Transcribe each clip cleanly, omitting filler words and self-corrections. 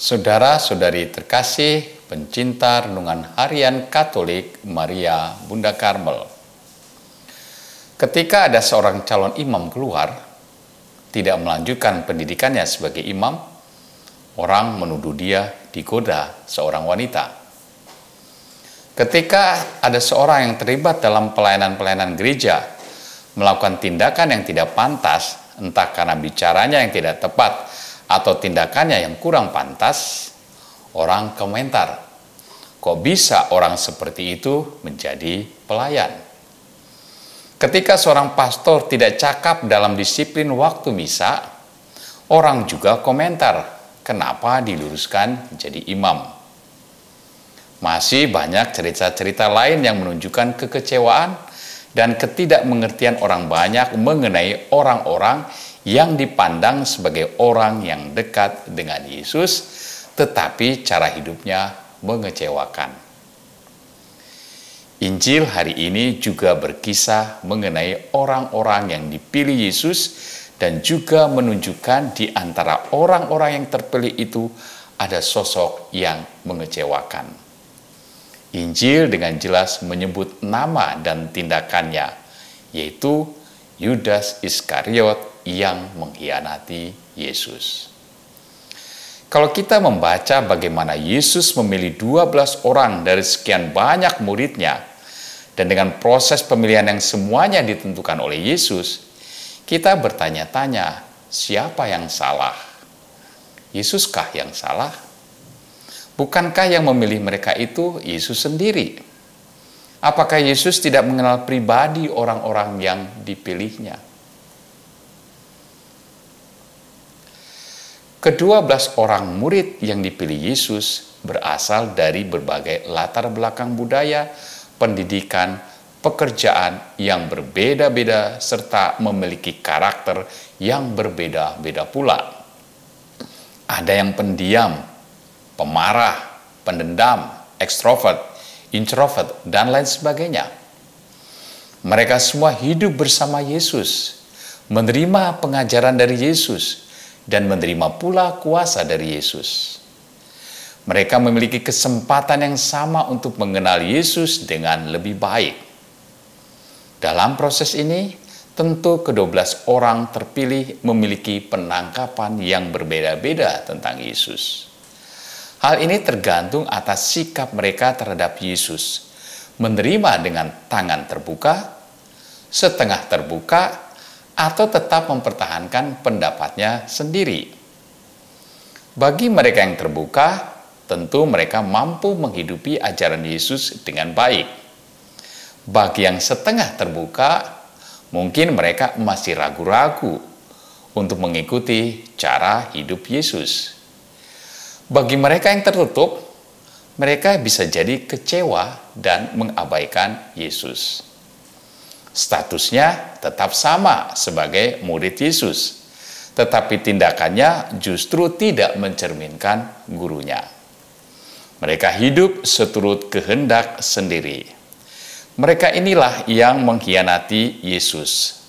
Saudara-saudari terkasih, pencinta renungan harian Katolik Maria Bunda Karmel. Ketika ada seorang calon imam keluar, tidak melanjutkan pendidikannya sebagai imam, orang menuduh dia digoda seorang wanita. Ketika ada seorang yang terlibat dalam pelayanan-pelayanan gereja, melakukan tindakan yang tidak pantas, entah karena bicaranya yang tidak tepat, atau tindakannya yang kurang pantas, orang komentar, kok bisa orang seperti itu menjadi pelayan? Ketika seorang pastor tidak cakap dalam disiplin waktu misa, orang juga komentar, kenapa diluruskan jadi imam? Masih banyak cerita-cerita lain yang menunjukkan kekecewaan dan ketidakmengertian orang banyak mengenai orang-orang yang dipandang sebagai orang yang dekat dengan Yesus, tetapi cara hidupnya mengecewakan. Injil hari ini juga berkisah mengenai orang-orang yang dipilih Yesus dan juga menunjukkan di antara orang-orang yang terpilih itu ada sosok yang mengecewakan. Injil dengan jelas menyebut nama dan tindakannya, yaitu Yudas Iskariot yang mengkhianati Yesus. Kalau kita membaca bagaimana Yesus memilih 12 orang dari sekian banyak muridnya, dan dengan proses pemilihan yang semuanya ditentukan oleh Yesus, kita bertanya-tanya, siapa yang salah? Yesuskah yang salah? Bukankah yang memilih mereka itu Yesus sendiri? Apakah Yesus tidak mengenal pribadi orang-orang yang dipilihnya? Ke-12 orang murid yang dipilih Yesus berasal dari berbagai latar belakang budaya, pendidikan, pekerjaan yang berbeda-beda, serta memiliki karakter yang berbeda-beda pula. Ada yang pendiam, pemarah, pendendam, ekstrovert, introvert, dan lain sebagainya. Mereka semua hidup bersama Yesus, menerima pengajaran dari Yesus, dan menerima pula kuasa dari Yesus. Mereka memiliki kesempatan yang sama untuk mengenal Yesus dengan lebih baik. Dalam proses ini, tentu ke-12 orang terpilih memiliki penangkapan yang berbeda-beda tentang Yesus. Hal ini tergantung atas sikap mereka terhadap Yesus, menerima dengan tangan terbuka, setengah terbuka, atau tetap mempertahankan pendapatnya sendiri. Bagi mereka yang terbuka, tentu mereka mampu menghidupi ajaran Yesus dengan baik. Bagi yang setengah terbuka, mungkin mereka masih ragu-ragu untuk mengikuti cara hidup Yesus. Bagi mereka yang tertutup, mereka bisa jadi kecewa dan mengabaikan Yesus. Statusnya tetap sama sebagai murid Yesus, tetapi tindakannya justru tidak mencerminkan gurunya. Mereka hidup seturut kehendak sendiri. Mereka inilah yang mengkhianati Yesus.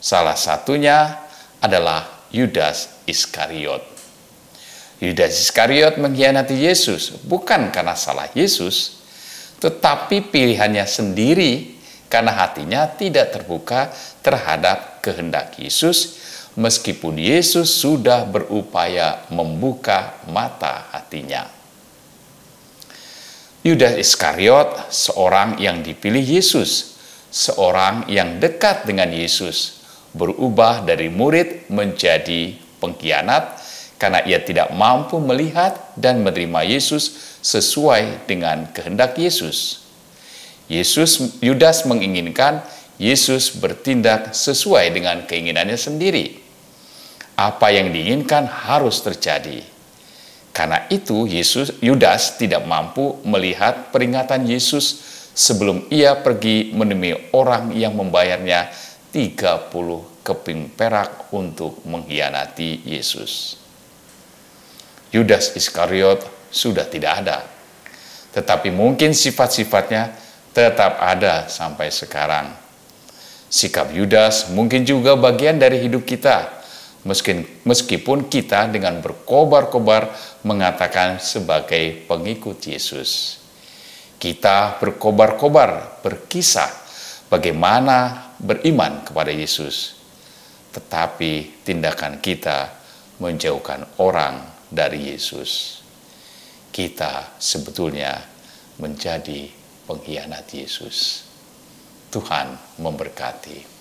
Salah satunya adalah Yudas Iskariot. Yudas Iskariot mengkhianati Yesus bukan karena salah Yesus, tetapi pilihannya sendiri karena hatinya tidak terbuka terhadap kehendak Yesus, meskipun Yesus sudah berupaya membuka mata hatinya. Yudas Iskariot, seorang yang dipilih Yesus, seorang yang dekat dengan Yesus, berubah dari murid menjadi pengkhianat karena ia tidak mampu melihat dan menerima Yesus sesuai dengan kehendak Yesus. Yudas menginginkan Yesus bertindak sesuai dengan keinginannya sendiri. Apa yang diinginkan harus terjadi. Karena itu Yudas tidak mampu melihat peringatan Yesus sebelum ia pergi menemui orang yang membayarnya 30 keping perak untuk mengkhianati Yesus. Yudas Iskariot sudah tidak ada, tetapi mungkin sifat-sifatnya tetap ada sampai sekarang. Sikap Yudas mungkin juga bagian dari hidup kita, Meskipun kita dengan berkobar-kobar mengatakan sebagai pengikut Yesus. Kita berkobar-kobar, berkisah bagaimana beriman kepada Yesus. Tetapi tindakan kita menjauhkan orang dari Yesus. Kita sebetulnya menjadi pengkhianat Yesus. Tuhan memberkati.